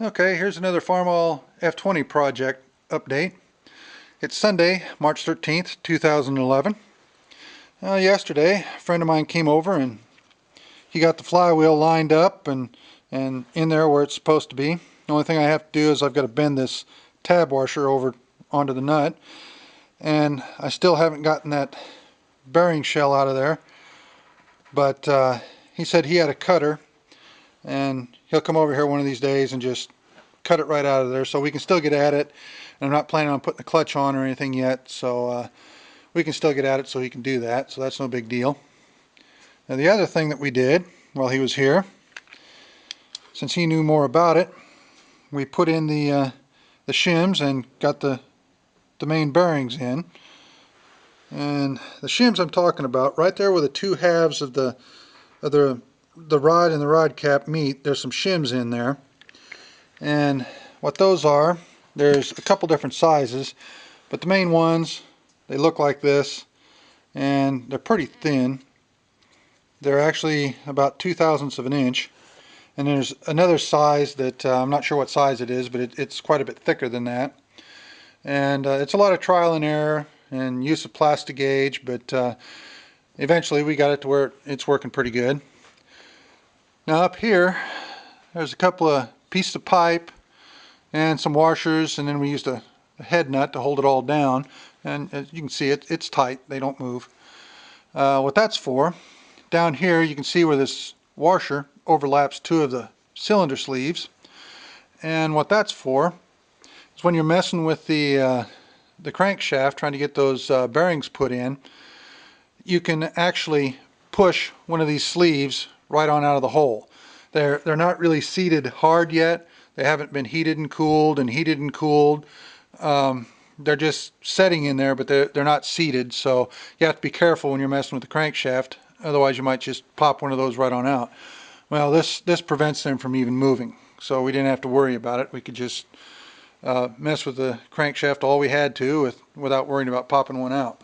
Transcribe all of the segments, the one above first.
Okay, here's another Farmall F20 project update. It's Sunday, March 13th, 2011. Yesterday, a friend of mine came over and he got the flywheel lined up and in there where it's supposed to be. The only thing I have to do is I've got to bend this tab washer over onto the nut, and I still haven't gotten that bearing shell out of there, but he said he had a cutter and he'll come over here one of these days and just cut it right out of there, so we can still get at it. And I'm not planning on putting the clutch on or anything yet, so we can still get at it, so he can do that, so that's no big deal. Now the other thing that we did while he was here, since he knew more about it, we put in the shims and got the main bearings in. And the shims I'm talking about, right there where the two halves of the rod and the rod cap meet, there's some shims in there. And what those are, there's a couple different sizes, but the main ones, they look like this, and they're pretty thin. They're actually about 2/1000ths of an inch. And there's another size that I'm not sure what size it is, but it's quite a bit thicker than that. And it's a lot of trial and error and use of plastic gauge, but eventually we got it to where it's working pretty good. Now up here, there's a couple of pieces of pipe and some washers, and then we used a head nut to hold it all down. And as you can see, it's tight, they don't move. What that's for, down here you can see where this washer overlaps two of the cylinder sleeves, and what that's for is when you're messing with the crankshaft, trying to get those bearings put in, you can actually push one of these sleeves right on out of the hole. They're not really seated hard yet. They haven't been heated and cooled and heated and cooled. They're just setting in there, but they're not seated, so you have to be careful when you're messing with the crankshaft. Otherwise you might just pop one of those right on out. Well, this prevents them from even moving, so we didn't have to worry about it. We could just mess with the crankshaft all we had to without worrying about popping one out.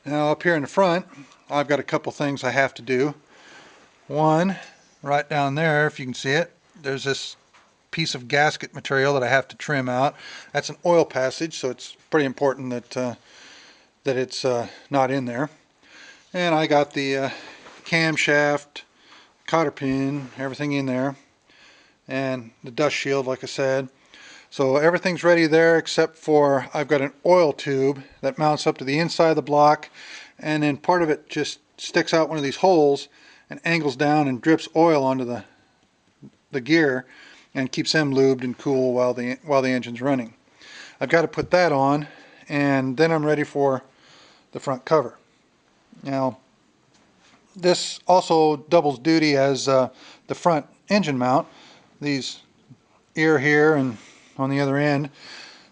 Now up here in the front, I've got a couple things I have to do. One, right down there, if you can see it, there's this piece of gasket material that I have to trim out. That's an oil passage, so it's pretty important that it's not in there. And I got the camshaft, cotter pin, everything in there, and the dust shield, like I said. So everything's ready there, except for I've got an oil tube that mounts up to the inside of the block, and then part of it just sticks out one of these holes and angles down and drips oil onto the gear and keeps them lubed and cool while the engine's running. I've got to put that on, and then I'm ready for the front cover. Now this also doubles duty as the front engine mount. These ear here and on the other end,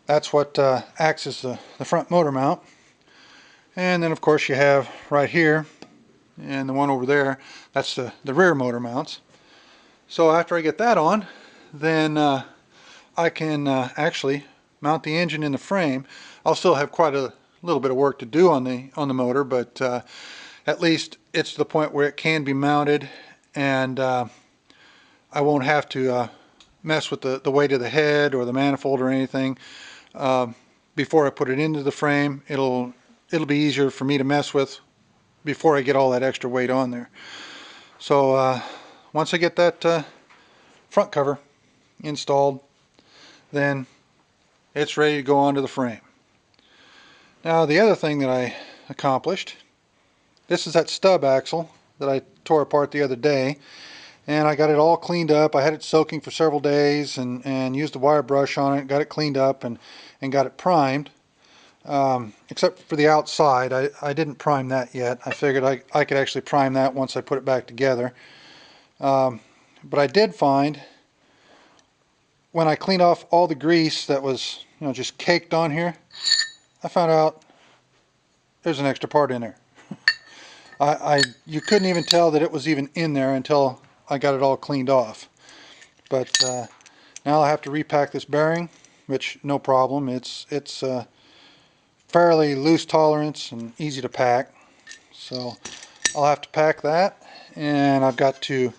that's what acts as the front motor mount. And then of course you have right here and the one over there, that's the rear motor mounts. So after I get that on, then I can actually mount the engine in the frame. I'll still have quite a little bit of work to do on the motor, but at least it's to the point where it can be mounted, and I won't have to mess with the weight of the head or the manifold or anything. Before I put it into the frame, it'll be easier for me to mess with before I get all that extra weight on there. So once I get that front cover installed, then it's ready to go onto the frame. Now the other thing that I accomplished, this is that stub axle that I tore apart the other day, and I got it all cleaned up. I had it soaking for several days and used a wire brush on it, got it cleaned up and got it primed. Except for the outside, I didn't prime that yet. I figured I could actually prime that once I put it back together. But I did find, when I cleaned off all the grease that was just caked on here, I found out there's an extra part in there. You couldn't even tell that it was even in there until I got it all cleaned off. But now I'll have to repack this bearing, which no problem. It's fairly loose tolerance and easy to pack. So I'll have to pack that, and I've got to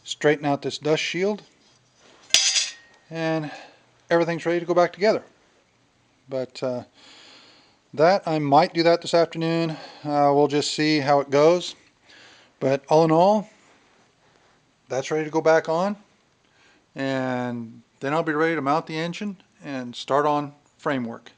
straighten out this dust shield. and everything's ready to go back together. But that I might do that this afternoon. We'll just see how it goes. But all in all, that's ready to go back on, and then I'll be ready to mount the engine and start on framework.